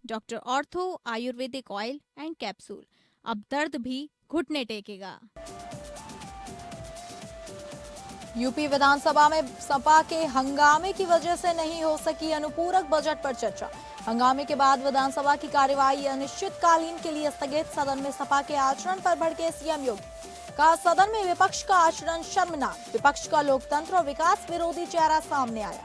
Doctor ortho Ayurvedic oil and capsule. अब दर्द भी घुटने टेकेगा। यूपी विधानसभा में सपा के हंगामे की वजह से नहीं हो सकी अनुपूरक बजट पर चर्चा। हंगामे के बाद विधानसभा की कार्यवाही अनिश्चितकालीन के लिए स्थगित। सदन में सपा के आचरण पर भड़के सीएम योगी। कहा, सदन में विपक्ष का आचरण शर्मनाक। विपक्ष का लोकतंत्र और विकास विरोधी चेहरा सामने आया।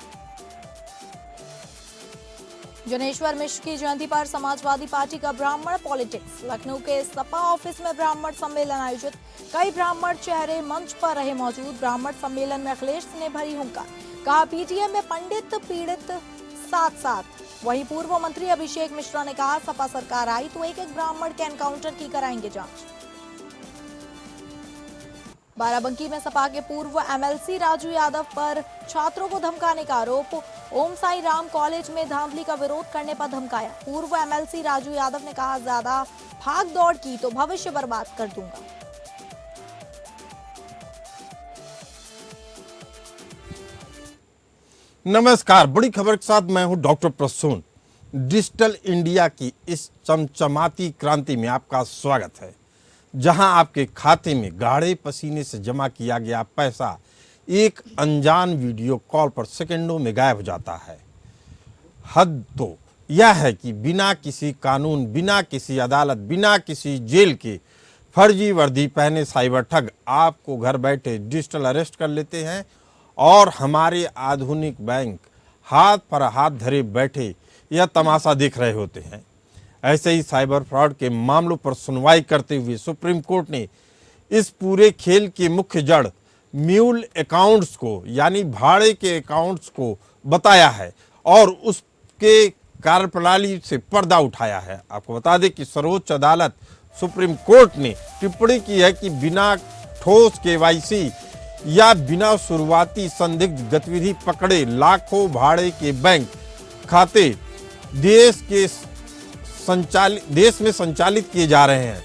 जनेश्वर मिश्र की जयंती पर समाजवादी पार्टी का ब्राह्मण पॉलिटिक्स। लखनऊ के सपा ऑफिस में ब्राह्मण सम्मेलन आयोजित। कई ब्राह्मण चेहरे मंच पर रहे मौजूद। ब्राह्मण सम्मेलन में अखिलेश ने भरी हुंकार। कहा, पीटीएम में पंडित पीड़ित साथ साथ। वहीं पूर्व मंत्री अभिषेक मिश्रा ने कहा, सपा सरकार आई तो एक एक ब्राह्मण के एनकाउंटर की कराएंगे जांच। बाराबंकी में सपा के पूर्व एमएलसी राजू यादव पर छात्रों को धमकाने का आरोप। ओम साई राम कॉलेज में धांधली का विरोध करने पर धमकाया। पूर्व एमएलसी राजू यादव ने कहा, ज्यादा भाग दौड़ की तो भविष्य बर्बाद कर दूंगा। नमस्कार, बड़ी खबर के साथ मैं हूं डॉक्टर प्रसून। डिजिटल इंडिया की इस चमचमाती क्रांति में आपका स्वागत है, जहां आपके खाते में गाढ़े पसीने से जमा किया गया पैसा एक अनजान वीडियो कॉल पर सेकंडों में गायब हो जाता है। हद तो यह है कि बिना किसी कानून, बिना किसी अदालत, बिना किसी जेल के फर्जी वर्दी पहने साइबर ठग आपको घर बैठे डिजिटल अरेस्ट कर लेते हैं और हमारे आधुनिक बैंक हाथ पर हाथ धरे बैठे यह तमाशा देख रहे होते हैं। ऐसे ही साइबर फ्रॉड के मामलों पर सुनवाई करते हुए सुप्रीम कोर्ट ने इस पूरे खेल की मुख्य जड़ म्यूल अकाउंट्स को, यानी भाड़े के अकाउंट्स को बताया है और उसके कार्यप्रणाली से पर्दा उठाया है। आपको बता दें कि सर्वोच्च अदालत सुप्रीम कोर्ट ने टिप्पणी की है कि बिना ठोस केवाईसी या बिना शुरुआती संदिग्ध गतिविधि पकड़े लाखों भाड़े के बैंक खाते देश में संचालित किए जा रहे हैं।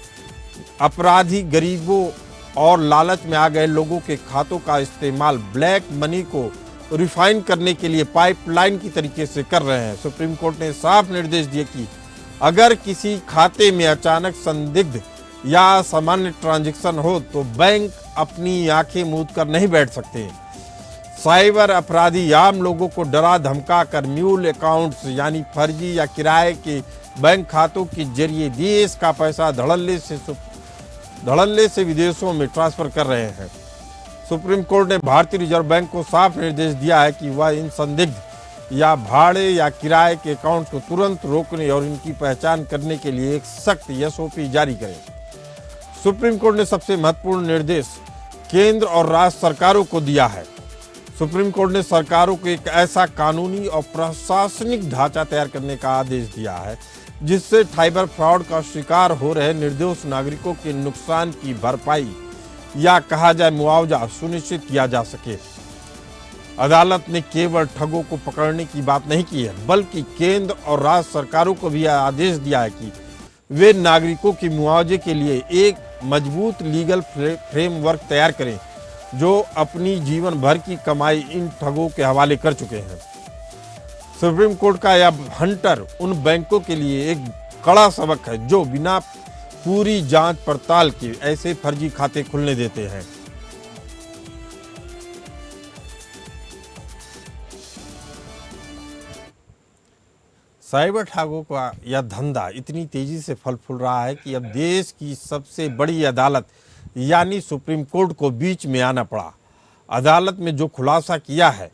अपराधी गरीबों और लालच में आ गए लोगों के खातों का इस्तेमाल ब्लैक मनी को रिफाइन करने के लिए पाइपलाइन की तरीके से कर रहे हैं। सुप्रीम कोर्ट ने साफ निर्देश दिए कि अगर किसी खाते में अचानक संदिग्ध या सामान्य ट्रांजैक्शन हो तो बैंक अपनी आंखें मूंद कर नहीं बैठ सकते। साइबर अपराधी आम लोगों को डरा धमका कर म्यूल अकाउंट्स यानी फर्जी या किराए के बैंक खातों के जरिए देश का पैसा धड़ल्ले से विदेशों में ट्रांसफर कर रहे हैं। सुप्रीम कोर्ट ने भारतीय रिजर्व बैंक को साफ निर्देश दिया है कि वह इन संदिग्ध या भाड़े या किराए के अकाउंट को तुरंत रोकने और इनकी पहचान करने के लिए एक सख्त एसओपी जारी करे। सुप्रीम कोर्ट ने सबसे महत्वपूर्ण निर्देश केंद्र और राज्य सरकारों को दिया है। सुप्रीम कोर्ट ने सरकारों को एक ऐसा कानूनी और प्रशासनिक ढांचा तैयार करने का आदेश दिया है जिससे साइबर फ्रॉड का शिकार हो रहे निर्दोष नागरिकों के नुकसान की भरपाई या कहा जाए मुआवजा सुनिश्चित किया जा सके। अदालत ने केवल ठगों को पकड़ने की बात नहीं की है, बल्कि केंद्र और राज्य सरकारों को भी आदेश दिया है कि वे नागरिकों की मुआवजे के लिए एक मजबूत लीगल फ्रेमवर्क तैयार करें जो अपनी जीवन भर की कमाई इन ठगों के हवाले कर चुके हैं। सुप्रीम कोर्ट का यह हंटर उन बैंकों के लिए एक कड़ा सबक है जो बिना पूरी जांच पड़ताल के ऐसे फर्जी खाते खुलने देते हैं। साइबर ठगों का यह धंधा इतनी तेजी से फल फूल रहा है कि अब देश की सबसे बड़ी अदालत यानी सुप्रीम कोर्ट को बीच में आना पड़ा। अदालत में जो खुलासा किया है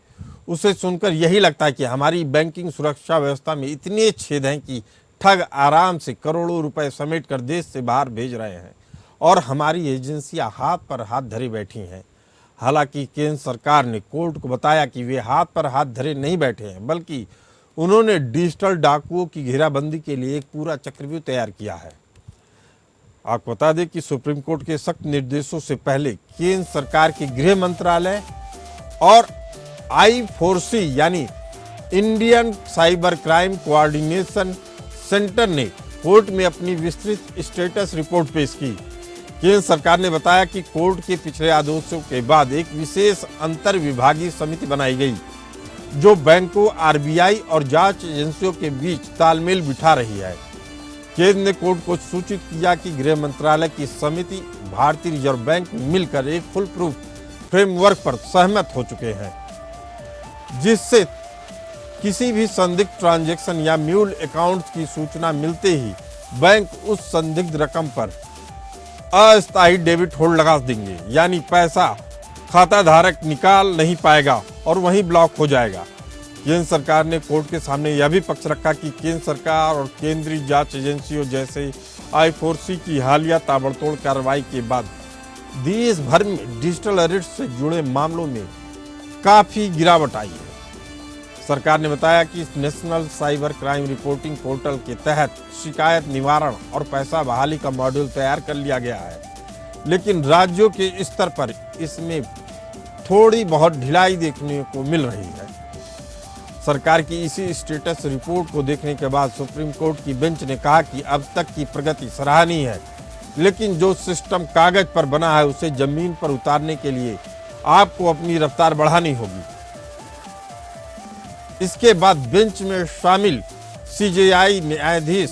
उसे सुनकर यही लगता है कि हमारी बैंकिंग सुरक्षा व्यवस्था में इतने छेद हैं कि ठग आराम से करोड़ों रुपए समेट कर देश से बाहर भेज रहे हैं और हमारी एजेंसियां हाथ पर हाथ धरे बैठी हैं। हालांकि केंद्र सरकार ने कोर्ट को बताया कि वे हाथ पर हाथ धरे नहीं बैठे हैं, बल्कि उन्होंने डिजिटल डाकुओं की घेराबंदी के लिए एक पूरा चक्रव्यूह तैयार किया है। आपको बता दें कि सुप्रीम कोर्ट के सख्त निर्देशों से पहले केंद्र सरकार के गृह मंत्रालय और I4C यानी Indian cyber crime coordination centre ने कोर्ट में अपनी विस्तृत स्टेटस रिपोर्ट पेश की। केंद्र सरकार ने बताया कि कोर्ट के पिछले आदेशों के बाद एक विशेष अंतर विभागीय समिति बनाई गई जो बैंकों, आरबीआई और जांच एजेंसियों के बीच तालमेल बिठा रही है। केंद्र ने कोर्ट को सूचित किया कि गृह मंत्रालय की समिति, भारतीय रिजर्व बैंक मिलकर एक फुल प्रूफ फ्रेमवर्क पर सहमत हो चुके हैं, जिससे किसी भी संदिग्ध ट्रांजैक्शन या म्यूल अकाउंट की सूचना मिलते ही बैंक उस संदिग्ध रकम पर अस्थायी डेबिट होल्ड लगा देंगे, यानी पैसा खाता धारक निकाल नहीं पाएगा और वहीं ब्लॉक हो जाएगा। केंद्र सरकार ने कोर्ट के सामने यह भी पक्ष रखा कि केंद्र सरकार और केंद्रीय जांच एजेंसियों जैसे I4C की हालिया ताबड़तोड़ कार्रवाई के बाद देश भर में डिजिटल अरेस्ट से जुड़े मामलों में काफी गिरावट आई है। सरकार ने बताया कि इस national cyber crime reporting portal के तहत शिकायत निवारण और पैसा बहाली का मॉड्यूल तैयार कर लिया गया है, लेकिन राज्यों के स्तर पर इसमें थोड़ी बहुत ढिलाई देखने को मिल रही है। सरकार की इसी स्टेटस रिपोर्ट को देखने के बाद सुप्रीम कोर्ट की बेंच ने कहा कि अब तक की प्रगति सराहनीय है, लेकिन जो सिस्टम कागज पर बना है उसे जमीन पर उतारने के लिए आपको अपनी रफ्तार बढ़ानी होगी। इसके बाद बेंच में शामिल CJI न्यायाधीश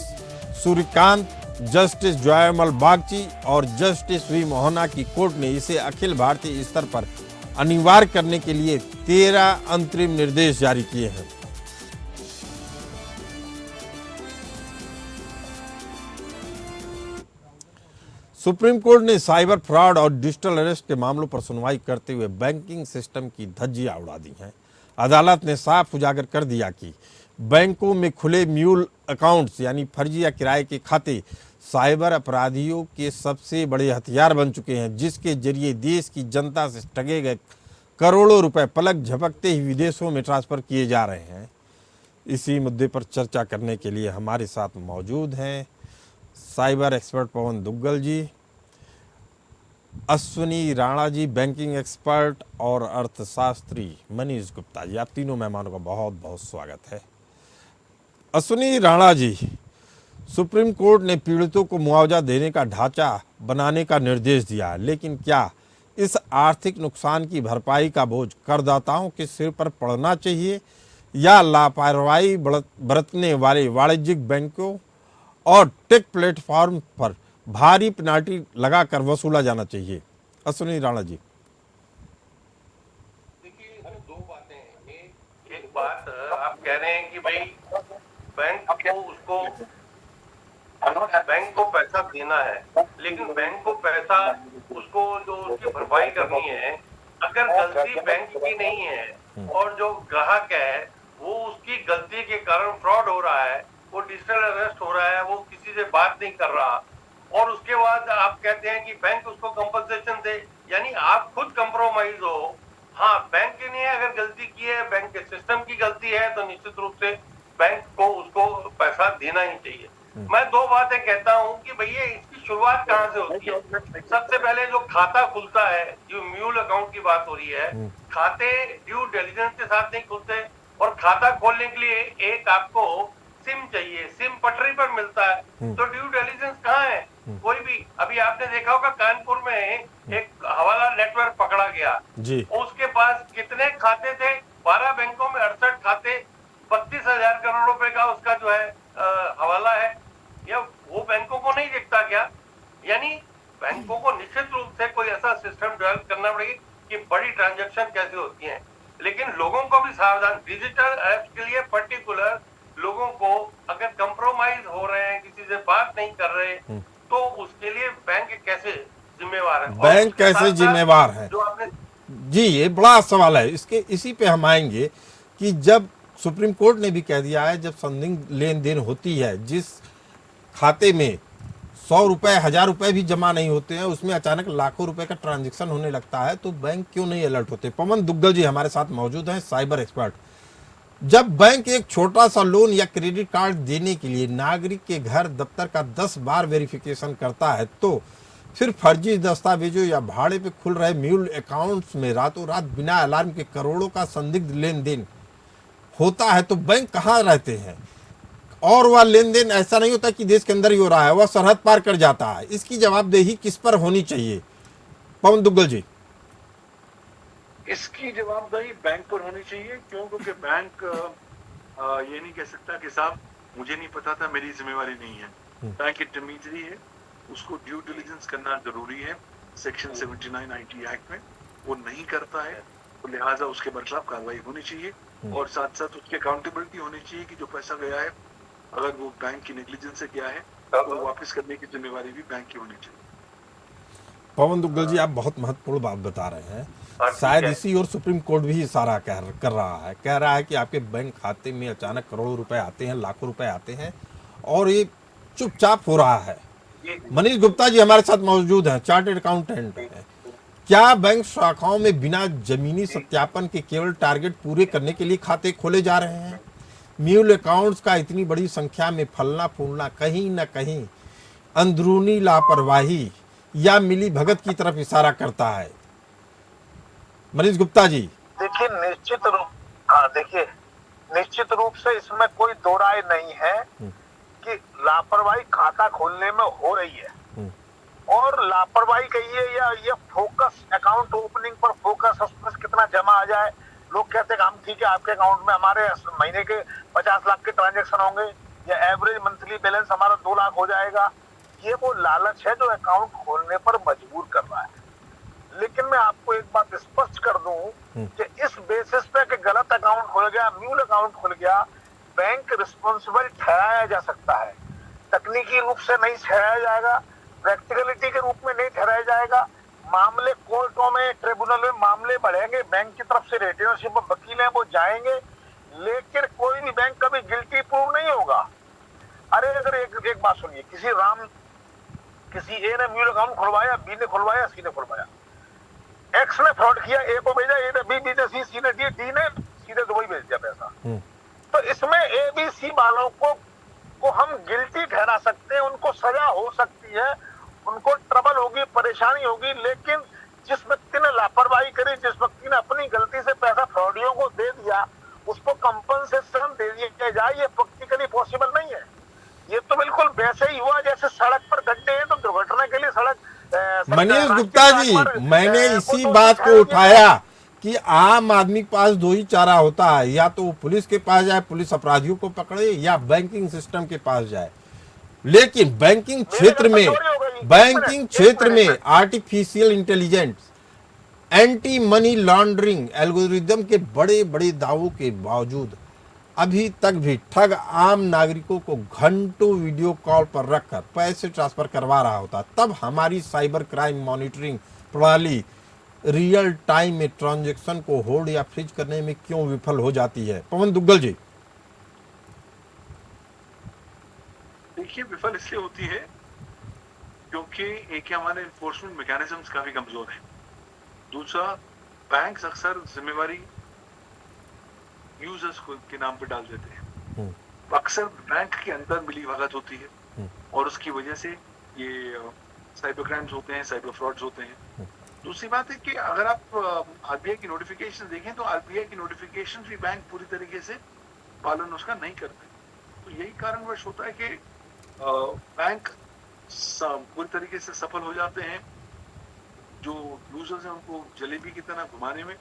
सूर्यकांत, जस्टिस जयमल बागची और जस्टिस वी मोहना की कोर्ट ने इसे अखिल भारतीय स्तर पर अनिवार्य करने के लिए 13 अंतरिम निर्देश जारी किए हैं। सुप्रीम कोर्ट ने साइबर फ्रॉड और डिजिटल अरेस्ट के मामलों पर सुनवाई करते हुए बैंकिंग सिस्टम की धज्जियां उड़ा दी हैं। अदालत ने साफ उजागर कर दिया कि बैंकों में खुले म्यूल अकाउंट्स यानी फर्जी या किराए के खाते साइबर अपराधियों के सबसे बड़े हथियार बन चुके हैं, जिसके जरिए देश की जनता से ठगे गए करोड़ों रुपए पलक झपकते ही विदेशों में ट्रांसफर किए जा रहे हैं। इसी मुद्दे पर चर्चा करने के लिए हमारे साथ मौजूद हैं साइबर एक्सपर्ट पवन दुग्गल जी, अश्विनी राणा जी बैंकिंग एक्सपर्ट और अर्थशास्त्री मनीष गुप्ता जी। आप तीनों मेहमानों का बहुत बहुत स्वागत है। अश्विनी राणा जी, सुप्रीम कोर्ट ने पीड़ितों को मुआवजा देने का ढांचा बनाने का निर्देश दिया है, लेकिन क्या इस आर्थिक नुकसान की भरपाई का बोझ करदाताओं के सिर पर पड़ना चाहिए या लापरवाही बरतने वाले वाणिज्यिक बैंकों और टेक प्लेटफॉर्म पर भारी पेनाल्टी लगाकर वसूला जाना चाहिए? अश्विनी राणा जी। देखिए, दो बातें हैं। एक बात आप कह रहे हैं कि भाई बैंक को पैसा देना है, लेकिन बैंक को पैसा उसको जो उसकी भरपाई करनी है, अगर गलती बैंक की नहीं है और जो ग्राहक है वो उसकी गलती के कारण फ्रॉड हो रहा है, वो डिजिटल अरेस्ट हो रहा है, वो किसी से बात नहीं कर रहा, और उसके बाद आप कहते हैं कि बैंक उसको कंपनसेशन दे, यानी आप खुद कंप्रोमाइज हो। हाँ, बैंक की नहीं है, अगर गलती की है, बैंक के सिस्टम की गलती है, तो निश्चित रूप से बैंक को उसको पैसा देना ही चाहिए। मैं दो बातें कहता हूँ कि भैया इसकी शुरुआत कहाँ से होती है। सबसे पहले जो खाता खुलता है, जो म्यूल अकाउंट की बात हो रही है, खाते ड्यू डिलिजेंस के साथ नहीं खुलते, और खाता खोलने के लिए एक आपको सिम चाहिए, सिम पटरी पर मिलता है, तो ड्यू डिलिजेंस कहाँ है? कोई भी, अभी आपने देखा होगा कानपुर में एक हवाला नेटवर्क पकड़ा गया जी, उसके पास कितने खाते थे? 12 बैंकों में 68 खाते, 32,000 करोड़ रुपए का उसका जो है हवाला है। या वो बैंकों को नहीं दिखता क्या? यानी बैंकों को निश्चित रूप से कोई ऐसा सिस्टम डेवलप करना पड़ेगा कि बड़ी ट्रांजैक्शन कैसे होती हैं, लेकिन लोगों को भी सावधान, डिजिटल ऐप्स के लिए पर्टिकुलर लोगों को अगर कंप्रोमाइज हो रहे हैं, किसी से बात नहीं कर रहे, तो उसके लिए बैंक कैसे जिम्मेवार है? बैंक कैसे जिम्मेवार है जो आपने जी, ये बड़ा सवाल है। इसी पे हम आएंगे कि जब सुप्रीम कोर्ट ने भी कह दिया है, जब संदिग्ध लेन देन होती है, जिस खाते में 100 रुपए 1000 रुपए भी जमा नहीं होते हैं, उसमें अचानक लाखों रुपए का ट्रांजैक्शन होने लगता है, तो बैंक क्यों नहीं अलर्ट होते? पवन दुग्गल जी हमारे साथ मौजूद हैं, साइबर एक्सपर्ट। जब बैंक एक छोटा सा लोन या क्रेडिट कार्ड देने के लिए नागरिक के घर दफ्तर का 10 बार वेरिफिकेशन करता है, तो फिर फर्जी दस्तावेजों या भाड़े पे खुल रहे म्यूल अकाउंट्स में रातों रात बिना अलार्म के करोड़ों का संदिग्ध लेन देन होता है, तो बैंक कहाँ रहते हैं? और वह लेन देन ऐसा नहीं होता कि देश के अंदर ही हो रहा है, वह सरहद पार कर जाता है। इसकी जवाबदेही किस पर होनी चाहिए? पवन दुग्गल जी। इसकी जवाबदेही बैंक पर होनी चाहिए। क्यों? क्योंकि बैंक ये नहीं कह सकता कि साहब मुझे नहीं पता था, मेरी जिम्मेवारी नहीं है। बैंक इंटरमीडियरी है, उसको ड्यू डिलिजेंस करना जरूरी है। सेक्शन 79 IT एक्ट में वो नहीं करता है, तो लिहाजा उसके खिलाफ कार्रवाई होनी चाहिए और साथ साथ उसकी अकाउंटेबिलिटी होनी चाहिए कि जो पैसा गया है अगर वो बैंक की नेग्लिजेंस से गया है तो वापस करने की जिम्मेवारी भी बैंक की होनी चाहिए। पवन दुग्गल जी, आप बहुत महत्वपूर्ण बात बता रहे हैं। हाँ, ठीक शायद है। इसी और सुप्रीम कोर्ट भी इशारा कर रहा है कि आपके बैंक खाते में अचानक करोड़ों रुपए आते हैं, लाखों रुपए आते हैं और ये चुपचाप हो रहा है। मनीष गुप्ता जी हमारे साथ मौजूद हैं, चार्टर्ड अकाउंटेंट हैं। क्या बैंक शाखाओं में बिना जमीनी सत्यापन के केवल टारगेट पूरे करने के लिए खाते खोले जा रहे हैं? म्यूल अकाउंट्स का इतनी बड़ी संख्या में फलना फूलना कहीं न कहीं अंदरूनी लापरवाही या मिली भगत की तरफ इशारा करता है। मनीष गुप्ता जी, देखिए निश्चित रूप से इसमें कोई दो राय नहीं है कि लापरवाही खाता खोलने में हो रही है और लापरवाही कहिए या ये फोकस अकाउंट ओपनिंग पर फोकस, उसमें कितना जमा आ जाए। लोग कहते हैं हम ठीक है आपके अकाउंट में हमारे महीने के 50 लाख के ट्रांजैक्शन होंगे या एवरेज मंथली बैलेंस हमारा 2 लाख हो जाएगा। ये वो लालच है जो अकाउंट खोलने पर मजबूर कर रहा है। लेकिन मैं आपको एक बात स्पष्ट कर दूं कि इस बेसिस पे कि गलत अकाउंट खुल गया, म्यूल अकाउंट खुल गया, बैंक रिस्पॉन्सिबल ठहराया जा सकता है। तकनीकी रूप से नहीं ठहराया जाएगा, प्रैक्टिकलिटी के रूप में नहीं ठहराया जाएगा। मामले कोर्टों में, ट्रिब्यूनल में मामले बढ़ेंगे, बैंक की तरफ से रिटेनरशिप वकील हैं वो जाएंगे, लेकिन कोई भी बैंक कभी गिल्टी प्रूव नहीं होगा। अरे अगर एक बात सुनिए, किसी ए ने म्यूल अकाउंट खुलवाया, बी ने खुलवाया, सी ने खुलवाया, एक्स ने फ्रॉड किया, ए को भेजा, ए ने बी, बी ने सी ने डी ने सीधे दुबई भेज दिया पैसा। तो इसमें ए बी सी वालों को हम गिल्टी ठहरा सकते हैं, उनको सजा हो सकती है, उनको ट्रबल होगी, परेशानी होगी। लेकिन जिस व्यक्ति ने लापरवाही करी, जिस व्यक्ति ने अपनी गलती से पैसा फ्रॉडियों को दे दिया, उसको कंपनसेशन दे दिया जाए, ये प्रैक्टिकली पॉसिबल नहीं है। ये तो बिल्कुल वैसे ही हुआ जैसे सड़क पर गड्ढे हैं तो दुर्घटना के लिए मनीष गुप्ता जी, मैंने इसी बात को उठाया कि आम आदमी के पास दो ही चारा होता है, या तो वो पुलिस के पास जाए, पुलिस अपराधियों को पकड़े, या बैंकिंग सिस्टम के पास जाए। लेकिन बैंकिंग क्षेत्र में artificial intelligence, anti money laundering algorithm के बड़े बड़े दावों के बावजूद अभी तक भी ठग आम नागरिकों को घंटों वीडियो कॉल पर रखकर पैसे ट्रांसफर करवा रहा होता। तब हमारी साइबर क्राइम मॉनिटरिंग प्रणाली रियल टाइम में ट्रांजैक्शन को होल्ड या फ्रीज करने में क्यों विफल हो जाती है? पवन दुग्गल जी, देखिए विफल इसलिए होती है क्योंकि एक हमारे इन्फोर्समेंट मैकेनिज्म्स काफी कमजोर हैं। दूसरा, बैंक्स अक्सर जिम्मेवारी यूजर्स के नाम पे डाल देते हैं। अक्सर बैंक के अंदर मिली भगत होती है और उसकी वजह से ये साइबर क्राइम्स होते हैं, साइबर फ्रॉड्स होते हैं। दूसरी बात है कि अगर आप आरबीआई की नोटिफिकेशन देखें तो आरबीआई की नोटिफिकेशन भी बैंक पूरी तरीके से पालन उसका नहीं करते। तो यही कारणवश होता है कि बैंक पूरी तरीके से सफल हो जाते हैं, जो यूजर्स हैं उनको जलेबी की तरह घुमाने में,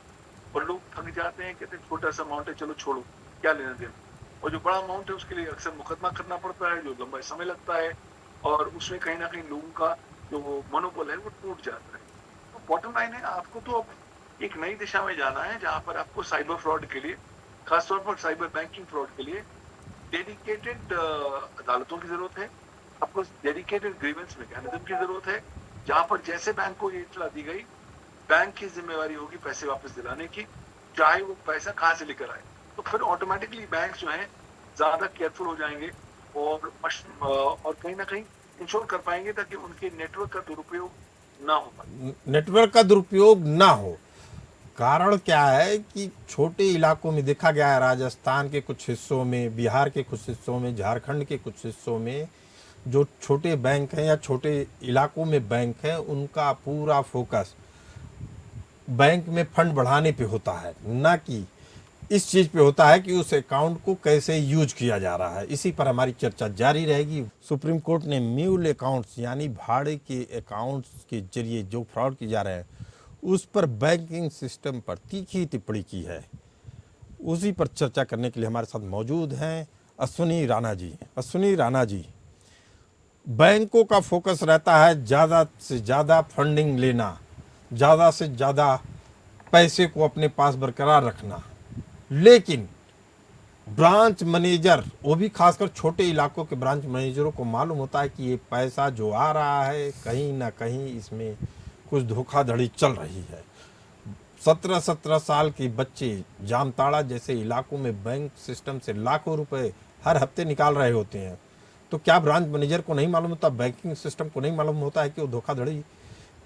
और लोग थक जाते हैं, कहते हैं छोटा सा अमाउंट है, चलो छोड़ो, क्या लेना देना। और जो बड़ा अमाउंट है उसके लिए अक्सर मुकदमा करना पड़ता है, जो लंबा समय लगता है, और उसमें कहीं ना कहीं लोगों का जो मनोबल है वो टूट जाता है। तो बॉटम लाइन है, आपको तो अब एक नई दिशा में जाना है जहाँ पर आपको साइबर फ्रॉड के लिए, खासतौर पर साइबर बैंकिंग फ्रॉड के लिए डेडिकेटेड अदालतों की जरूरत है, आपको डेडिकेटेड ग्रीवेंस मैकेनिज्म की जरूरत है, जहाँ पर जैसे बैंक को ये इत्तला दी गई, बैंक की जिम्मेवारी होगी पैसे वापस दिलाने की, चाहे वो पैसा कहाँ से लेकर आए। तो फिर ऑटोमेटिकली बैंक जो है ज्यादा केयरफुल हो जाएंगे और कहीं ना कहीं इंश्योर कर पाएंगे ताकि उनके नेटवर्क का दुरुपयोग ना हो पाए। नेटवर्क का दुरुपयोग ना हो। कारण क्या है कि छोटे इलाकों में देखा गया है, राजस्थान के कुछ हिस्सों में, बिहार के कुछ हिस्सों में, झारखंड के कुछ हिस्सों में जो छोटे बैंक हैं या छोटे इलाकों में बैंक हैं, उनका पूरा फोकस बैंक में फंड बढ़ाने पे होता है, ना कि इस चीज़ पे होता है कि उस अकाउंट को कैसे यूज किया जा रहा है। इसी पर हमारी चर्चा जारी रहेगी। सुप्रीम कोर्ट ने म्यूल अकाउंट्स यानी भाड़े के अकाउंट्स के जरिए जो फ्रॉड किए जा रहे हैं उस पर बैंकिंग सिस्टम पर तीखी टिप्पणी की है। उसी पर चर्चा करने के लिए हमारे साथ मौजूद हैं अश्विनी राणा जी। अश्विनी राणा जी, बैंकों का फोकस रहता है ज़्यादा से ज़्यादा फंडिंग लेना, ज़्यादा से ज़्यादा पैसे को अपने पास बरकरार रखना, लेकिन ब्रांच मैनेजर, वो भी खासकर छोटे इलाकों के ब्रांच मैनेजरों को मालूम होता है कि ये पैसा जो आ रहा है कहीं ना कहीं इसमें कुछ धोखाधड़ी चल रही है। 17-17 साल के बच्चे जामताड़ा जैसे इलाकों में बैंक सिस्टम से लाखों रुपए हर हफ्ते निकाल रहे होते हैं। तो क्या ब्रांच मैनेजर को नहीं मालूम होता, बैंकिंग सिस्टम को नहीं मालूम होता है कि वो धोखाधड़ी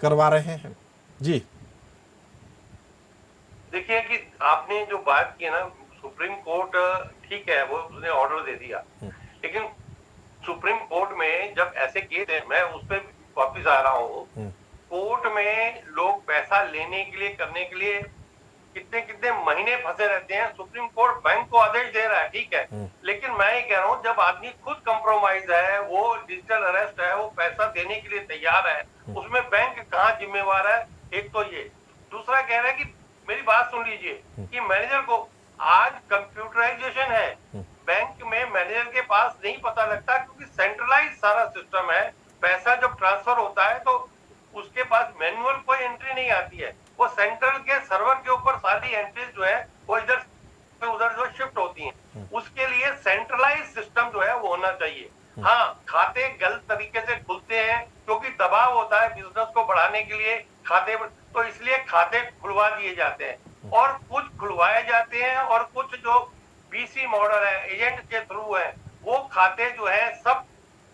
करवा रहे हैं? जी देखिए कि आपने जो बात की ना, सुप्रीम कोर्ट ठीक है, वो उसने ऑर्डर दे दिया, लेकिन सुप्रीम कोर्ट में जब ऐसे केस है, मैं उस पर वापिस आ रहा हूँ, कोर्ट में लोग पैसा लेने के लिए, करने के लिए कितने कितने महीने फंसे रहते हैं। सुप्रीम कोर्ट बैंक को आदेश दे रहा है, ठीक है, लेकिन मैं ये कह रहा हूँ जब आदमी खुद कंप्रोमाइज है, वो डिजिटल अरेस्ट है, वो पैसा देने के लिए तैयार है, उसमें बैंक कहाँ जिम्मेवार है? एक तो ये। दूसरा कह रहा है कि मेरी बात सुन लीजिए कि मैनेजर को आज कंप्यूटराइजेशन है, बैंक में मैनेजर के पास नहीं पता लगता क्योंकि सेंट्रलाइज सारा सिस्टम है। पैसा जब ट्रांसफर होता है तो उसके पास मैनुअल कोई एंट्री नहीं आती है, वो सेंट्रल के सर्वर के ऊपर सारी एंट्रीज जो है वो इधर से उधर जो शिफ्ट होती हैं। उसके लिए सेंट्रलाइज सिस्टम जो है वो होना चाहिए। हाँ, खाते गलत तरीके से खुलते हैं क्योंकि दबाव होता है बिजनेस को बढ़ाने के लिए खाते, तो इसलिए खाते खुलवा दिए जाते हैं और कुछ खुलवाए जाते हैं और कुछ जो बीसी मॉडल है, एजेंट के थ्रू है, वो खाते जो है सब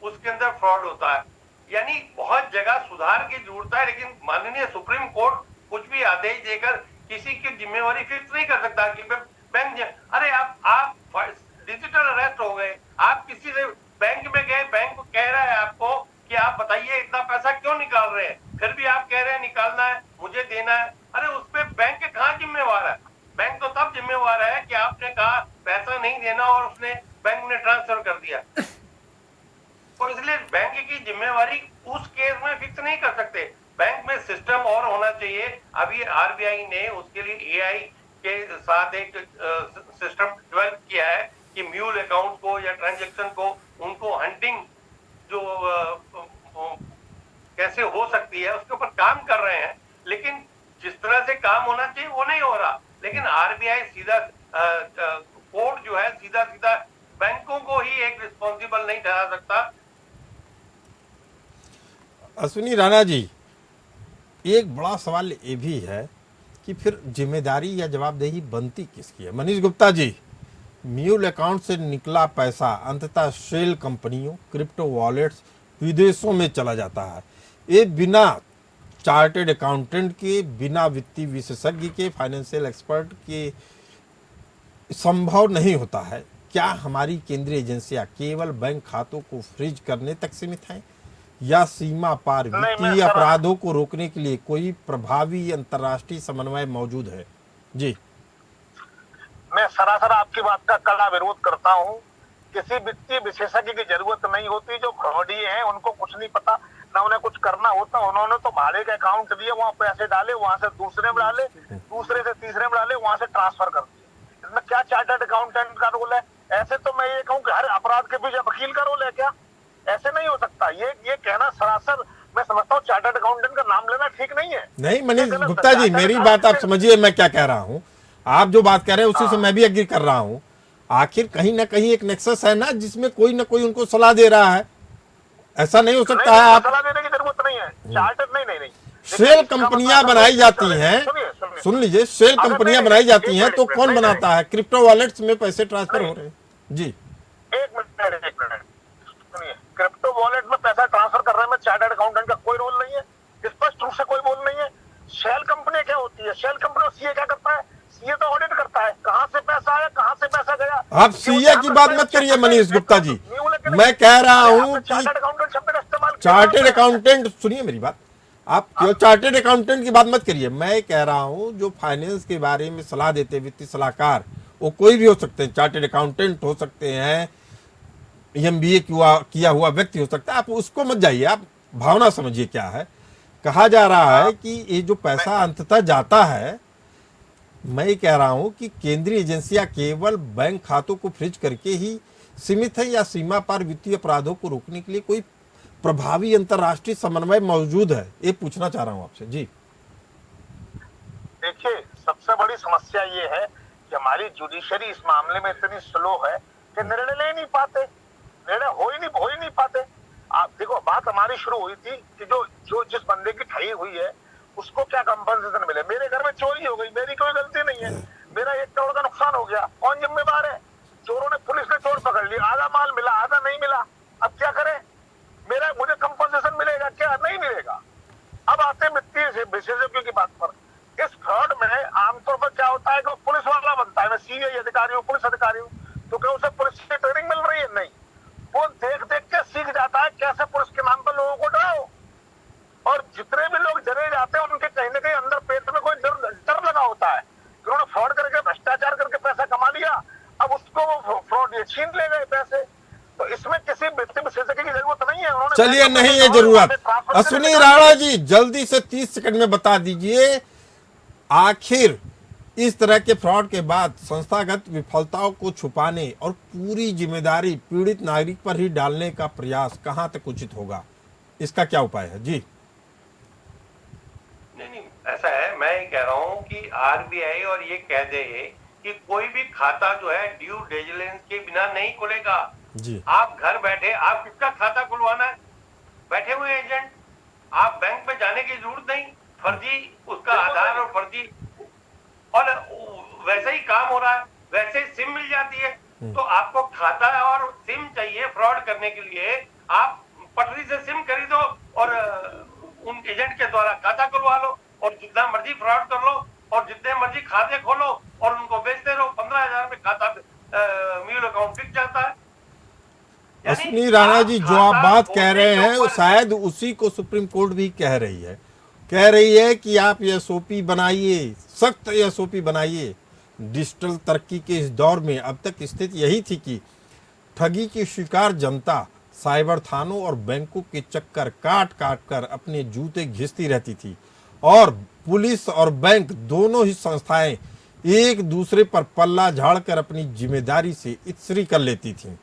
उसके अंदर फ्रॉड होता है। यानी बहुत जगह सुधार की जरूरत है, लेकिन माननीय सुप्रीम कोर्ट कुछ भी आदेश देकर किसी की जिम्मेवारी फिक्स नहीं कर सकता कि बैंक, अरे आप डिजिटल अरेस्ट हो गए, आप किसी से बैंक में गए, बैंक कह रहा है आपको कि आप बताइए इतना पैसा क्यों निकाल रहे हैं, फिर भी आप कह रहे हैं निकालना है, मुझे देना है। अरे उस पे बैंक कहाँ जिम्मेवार है? बैंक तो तब जिम्मेवार है कि आपने कहा पैसा नहीं देना और उसने बैंक ने ट्रांसफर कर दिया। तो इसलिए बैंक की जिम्मेवारी उस केस में फिक्स नहीं कर सकते। बैंक में सिस्टम और होना चाहिए। अभी आरबीआई ने उसके लिए एआई के साथ एक सिस्टम डेवलप किया है कि म्यूल अकाउंट को या ट्रांजैक्शन को उनको हंटिंग जो कैसे हो सकती है उसके ऊपर काम कर रहे हैं, लेकिन जिस तरह से काम होना चाहिए वो नहीं हो रहा। लेकिन आरबीआई सीधा कोर्ट जो है सीधा सीधा बैंकों को ही एक रिस्पॉन्सिबल नहीं ठहरा सकता। अश्विनी राणा जी, एक बड़ा सवाल ये भी है कि फिर जिम्मेदारी या जवाबदेही बनती किसकी है? मनीष गुप्ता जी, म्यूल अकाउंट से निकला पैसा अंततः शेल कंपनियों, क्रिप्टो वॉलेट्स, विदेशों में चला जाता है। ये बिना चार्टेड अकाउंटेंट के, बिना वित्तीय विशेषज्ञ के, फाइनेंशियल एक्सपर्ट के संभव नहीं होता है। क्या हमारी केंद्रीय एजेंसियां केवल बैंक खातों को फ्रीज करने तक सीमित हैं या सीमा पार वित्तीय अपराधों को रोकने के लिए कोई प्रभावी अंतर्राष्ट्रीय समन्वय मौजूद है? जी, मैं सरासर आपकी बात का कड़ा विरोध करता हूं। किसी वित्तीय विशेषज्ञ की जरूरत नहीं होती। जो फ्रॉडी हैं उनको कुछ नहीं पता, ना उन्हें कुछ करना होता। उन्होंने तो भाड़े का अकाउंट दिए, वहां पैसे डाले, वहां से दूसरे में डाले, दूसरे से तीसरे में डाले, वहां से ट्रांसफर कर दिए। इसमें क्या चार्टर्ड अकाउंटेंट का रोल है? ऐसे तो मैं ये कहूँ कि हर अपराध के पीछे वकील का रोल है क्या? ऐसे नहीं हो सकता। ये कहना सरासर, मैं समझता हूँ चार्टर्ड अकाउंटेंट का नाम लेना ठीक नहीं है। नहीं मनीष गुप्ता जी, मेरी बात आप समझिए, मैं क्या कह रहा हूँ। आप जो बात कह रहे हैं उसी से मैं भी एग्री कर रहा हूँ। आखिर कहीं ना कहीं एक नेक्सस है ना, जिसमें कोई ना कोई उनको सलाह दे रहा है। ऐसा नहीं हो सकता है आप सलाह देने की जरूरत नहीं है। चार्टर्ड नहीं। सेल कंपनियां बनाई जाती हैं, सुन लीजिए, सेल कंपनियां बनाई जाती हैं तो कौन बनाता है? क्रिप्टो वॉलेट्स में पैसे ट्रांसफर हो रहे हैं। जी, एक मिनट सुनिए, क्रिप्टो वॉलेट में पैसा ट्रांसफर कर रहे हैं, चार्टर्ड अकाउंटेंट का कोई रोल नहीं है, स्पष्ट रूप से कोई रोल नहीं है। शेल कंपनी क्या होती है? शेल कंपनी सीए क्या करता है? सीए तो ऑडिट करता है, कहां से पैसा आया, कहां से पैसा गया। आप सीए की बात मत करिए मनीष गुप्ता जी, मैं कह रहा हूं कि चार्टेड अकाउंटेंट, सुनिए मेरी बात, आप क्यों चार्टेड अकाउंटेंट की बात मत करिए। मैं कह रहा हूं जो फाइनेंस के बारे में सलाह देते वित्तीय सलाहकार, वो कोई भी हो सकते हैं, चार्टेड अकाउंटेंट हो सकते हैं, एमबीए किया हुआ व्यक्ति हो सकता है। आप उसको मत जाइए, आप भावना समझिए क्या है। कहा जा रहा है कि ये जो पैसा अंततः जाता है, मैं ये कह रहा हूं कि केंद्रीय एजेंसियां केवल बैंक खातों को फ्रीज करके ही सीमित है या सीमा पार वित्तीय अपराधों को रोकने के लिए कोई प्रभावी अंतर्राष्ट्रीय समन्वय मौजूद है? ये पूछना चाह रहा हूं आपसे जी। देखिए, सबसे बड़ी समस्या ये है कि हमारी जुडिशरी इस मामले में इतनी स्लो है कि निर्णय ले नहीं पाते, निर्णय हो ही नहीं पाते। आप देखो, बात हमारी शुरू हुई थी कि जो जिस बंदे की ठगी हुई है उसको क्या कंपनसेशन मिले। मेरे घर में चोरी हो गई, मेरी कोई गलती नहीं है, मेरा 1 करोड़ का नुकसान हो गया, कौन जिम्मेदार है? चोरों ने, पुलिस ने चोर पकड़ लिया, आधा माल मिला, आधा नहीं मिला, अब क्या करें? मुझे कंपनसेशन मिलेगा क्या? नहीं मिलेगा। अब आते हैं वित्तीय विशेषज्ञों की बात पर। इस फ्रॉड में आमतौर पर क्या होता है कि पुलिस वाला बनता है, मैं सीबीआई अधिकारी हूँ, पुलिस अधिकारी हूँ, तो क्या उसे पुलिस से ट्रेनिंग मिल रही है? नहीं, वो देख देख के सीख जाता है कैसे पुलिस के नाम पर लोगों को डराओ। और जितने भी लोग जरे जाते हैं उनके कहीं ना कहीं अंदर पेट में कोई डर लगा होता है कि उन्होंने फ्रॉड करके, भ्रष्टाचार करके पैसा कमा लिया, अब उसको वो फ्रॉड ये छीन ले गए पैसे। तो इसमें किसी वित्तीय विशेषज्ञ की जरूरत नहीं है। उन्होंने चलिए, नहीं है जरूरत। अश्विनी राणा जी, जल्दी से 30 सेकंड में बता दीजिए, आखिर इस तरह के फ्रॉड के बाद संस्थागत विफलताओं को छुपाने और पूरी जिम्मेदारी पीड़ित नागरिक पर ही डालने का प्रयास कहां तक उचित होगा? इसका क्या उपाय है जी? नहीं, ऐसा है, मैं ये कह रहा हूँ कि आरबीआई और ये कह दे कि कोई भी खाता जो है ड्यू डिलिजेंस के बिना नहीं खुलेगा जी। आप घर बैठे, आप किसका खाता खुलवाना है? बैठे हुए एजेंट, आप बैंक में जाने की जरूरत नहीं, फर्जी उसका आधार और फर्जी, और वैसे ही काम हो रहा है, वैसे ही सिम मिल जाती है। तो आपको खाता और सिम चाहिए फ्रॉड करने के लिए, आप पटरी से सिम खरीदो और उन एजेंट के द्वारा खाता खुलवा लो और जितना मर्जी फ्रॉड कर लो और जितने मर्जी खाते खोलो और उनको बेचते रहो। 15,000 में खाता म्यूल अकाउंट बिक जाता है। अश्विनी राणा जी, जो आप बात कह रहे हैं वो शायद उसी को सुप्रीम कोर्ट भी कह रही है कि आप एसओपी बनाइए, सख्त एसओपी बनाइए। डिजिटल तरक्की के इस दौर में अब तक स्थिति यही थी कि ठगी की शिकार जनता साइबर थानों और बैंकों के चक्कर काट काट कर अपने जूते घिसती रहती थी और पुलिस और बैंक दोनों ही संस्थाएं एक दूसरे पर पल्ला झाड़कर अपनी जिम्मेदारी से इत्सरी कर लेती थीं।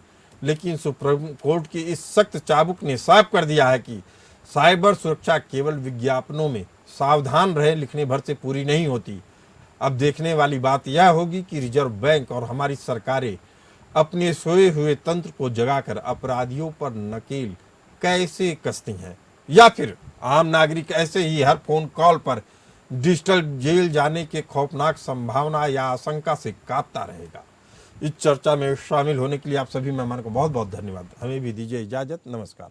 लेकिन सुप्रीम कोर्ट की इस सख्त चाबुक ने साफ कर दिया है कि साइबर सुरक्षा केवल विज्ञापनों में सावधान रहे लिखने भर से पूरी नहीं होती। अब देखने वाली बात यह होगी कि रिजर्व बैंक और हमारी सरकारें अपने सोए हुए तंत्र को जगाकर अपराधियों पर नकेल कैसे कसती हैं, या फिर आम नागरिक ऐसे ही हर फोन कॉल पर डिजिटल जेल जाने के खौफनाक संभावना या आशंका से कांपता रहेगा। इस चर्चा में शामिल होने के लिए आप सभी मेहमान को बहुत बहुत धन्यवाद। हमें भी दीजिए इजाजत। नमस्कार।